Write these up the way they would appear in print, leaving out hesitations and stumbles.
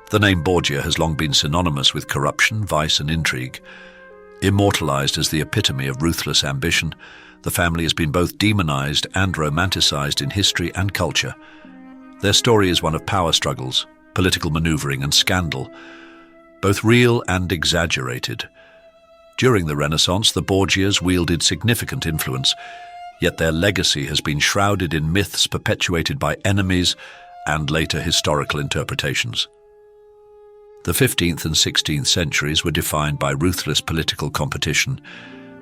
The name Borgia has long been synonymous with corruption, vice, and intrigue. Immortalized as the epitome of ruthless ambition, the family has been both demonized and romanticized in history and culture. Their story is one of power struggles, political maneuvering, and scandal, both real and exaggerated. During the Renaissance, the Borgias wielded significant influence, yet their legacy has been shrouded in myths perpetuated by enemies and later historical interpretations. The 15th and 16th centuries were defined by ruthless political competition,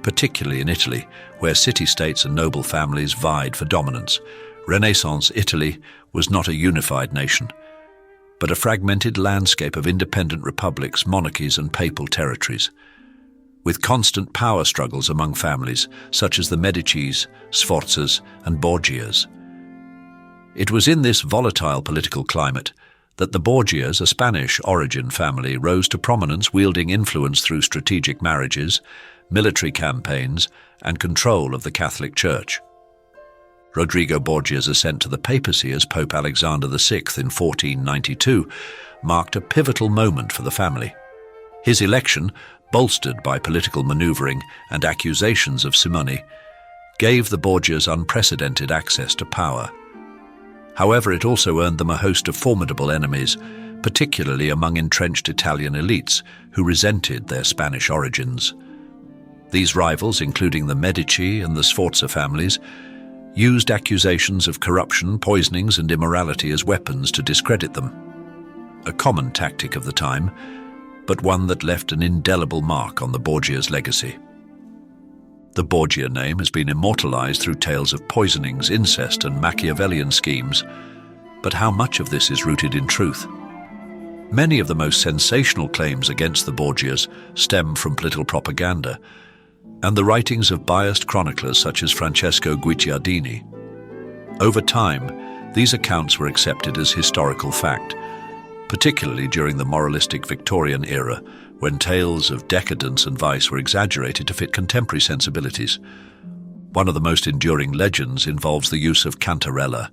particularly in Italy, where city-states and noble families vied for dominance. Renaissance Italy was not a unified nation, but a fragmented landscape of independent republics, monarchies, and papal territories, with constant power struggles among families such as the Medicis, Sforzas, and Borgias. It was in this volatile political climate that the Borgias, a Spanish origin family, rose to prominence, wielding influence through strategic marriages, military campaigns, and control of the Catholic Church. Rodrigo Borgia's ascent to the papacy as Pope Alexander VI in 1492 marked a pivotal moment for the family. His election, bolstered by political maneuvering and accusations of simony, gave the Borgias unprecedented access to power. However, it also earned them a host of formidable enemies, particularly among entrenched Italian elites who resented their Spanish origins. These rivals, including the Medici and the Sforza families, used accusations of corruption, poisonings, and immorality as weapons to discredit them. A common tactic of the time, but one that left an indelible mark on the Borgias' legacy. The Borgia name has been immortalized through tales of poisonings, incest, and Machiavellian schemes, but how much of this is rooted in truth? Many of the most sensational claims against the Borgias stem from political propaganda and the writings of biased chroniclers such as Francesco Guicciardini. Over time, these accounts were accepted as historical fact, particularly during the moralistic Victorian era, when tales of decadence and vice were exaggerated to fit contemporary sensibilities. One of the most enduring legends involves the use of cantarella,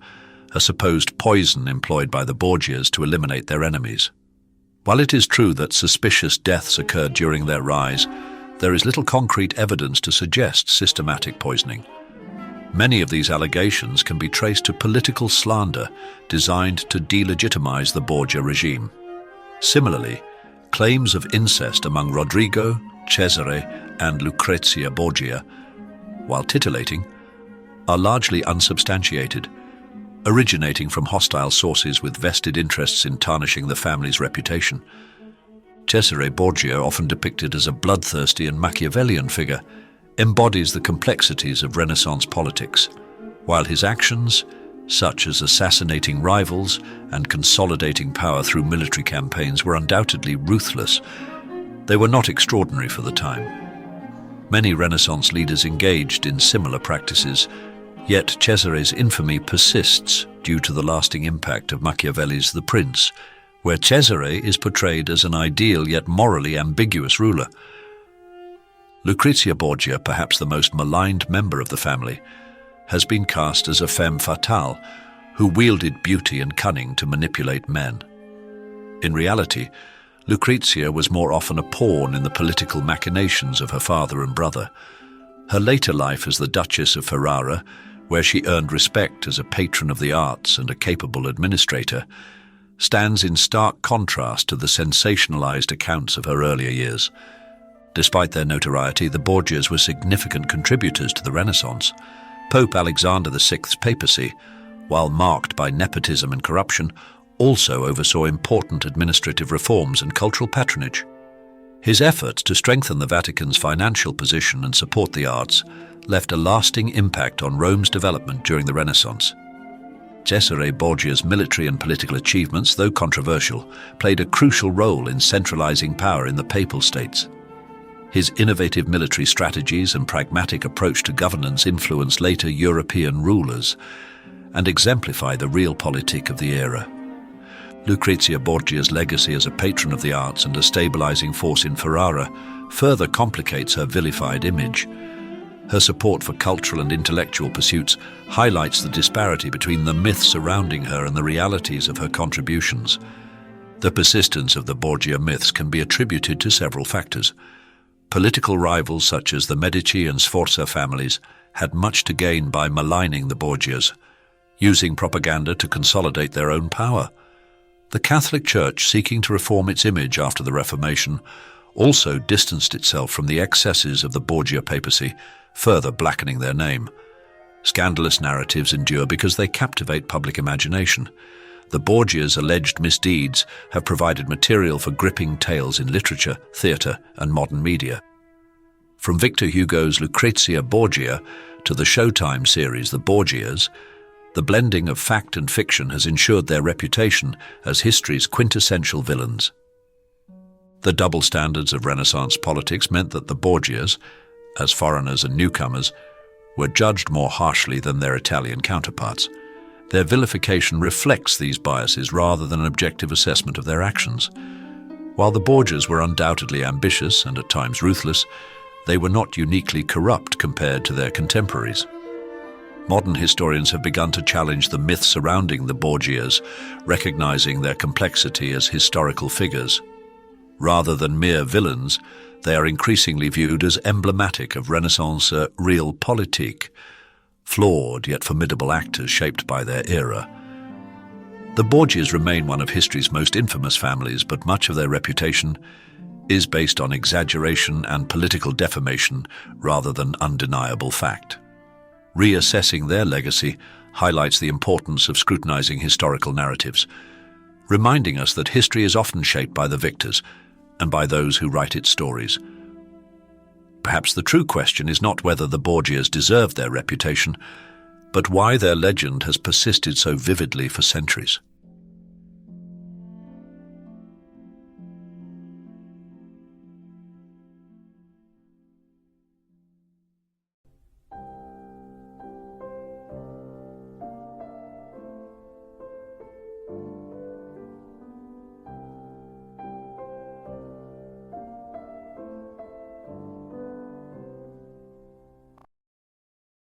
a supposed poison employed by the Borgias to eliminate their enemies. While it is true that suspicious deaths occurred during their rise, there is little concrete evidence to suggest systematic poisoning. Many of these allegations can be traced to political slander designed to delegitimize the Borgia regime. Similarly, claims of incest among Rodrigo, Cesare, and Lucrezia Borgia, while titillating, are largely unsubstantiated, originating from hostile sources with vested interests in tarnishing the family's reputation. Cesare Borgia, often depicted as a bloodthirsty and Machiavellian figure, embodies the complexities of Renaissance politics, while his actions, such as assassinating rivals and consolidating power through military campaigns, were undoubtedly ruthless. They were not extraordinary for the time. Many Renaissance leaders engaged in similar practices, yet Cesare's infamy persists due to the lasting impact of Machiavelli's The Prince, where Cesare is portrayed as an ideal yet morally ambiguous ruler. Lucrezia Borgia, perhaps the most maligned member of the family, has been cast as a femme fatale who wielded beauty and cunning to manipulate men. In reality, Lucrezia was more often a pawn in the political machinations of her father and brother. Her later life as the Duchess of Ferrara, where she earned respect as a patron of the arts and a capable administrator, stands in stark contrast to the sensationalized accounts of her earlier years. Despite their notoriety, the Borgias were significant contributors to the Renaissance. Pope Alexander VI's papacy, while marked by nepotism and corruption, also oversaw important administrative reforms and cultural patronage. His efforts to strengthen the Vatican's financial position and support the arts left a lasting impact on Rome's development during the Renaissance. Cesare Borgia's military and political achievements, though controversial, played a crucial role in centralizing power in the Papal States. His innovative military strategies and pragmatic approach to governance influenced later European rulers and exemplify the realpolitik of the era. Lucrezia Borgia's legacy as a patron of the arts and a stabilizing force in Ferrara further complicates her vilified image. Her support for cultural and intellectual pursuits highlights the disparity between the myths surrounding her and the realities of her contributions. The persistence of the Borgia myths can be attributed to several factors. Political rivals such as the Medici and Sforza families had much to gain by maligning the Borgias, using propaganda to consolidate their own power. The Catholic Church, seeking to reform its image after the Reformation, also distanced itself from the excesses of the Borgia papacy, further blackening their name. Scandalous narratives endure because they captivate public imagination. The Borgias' alleged misdeeds have provided material for gripping tales in literature, theatre, and modern media. From Victor Hugo's Lucrezia Borgia to the Showtime series The Borgias, the blending of fact and fiction has ensured their reputation as history's quintessential villains. The double standards of Renaissance politics meant that the Borgias, as foreigners and newcomers, were judged more harshly than their Italian counterparts. Their vilification reflects these biases rather than an objective assessment of their actions. While the Borgias were undoubtedly ambitious and at times ruthless, they were not uniquely corrupt compared to their contemporaries. Modern historians have begun to challenge the myth surrounding the Borgias, recognizing their complexity as historical figures. Rather than mere villains, they are increasingly viewed as emblematic of Renaissance realpolitik, flawed yet formidable actors shaped by their era. The Borgias remain one of history's most infamous families, but much of their reputation is based on exaggeration and political defamation rather than undeniable fact. Reassessing their legacy highlights the importance of scrutinizing historical narratives, reminding us that history is often shaped by the victors and by those who write its stories. Perhaps the true question is not whether the Borgias deserve their reputation, but why their legend has persisted so vividly for centuries.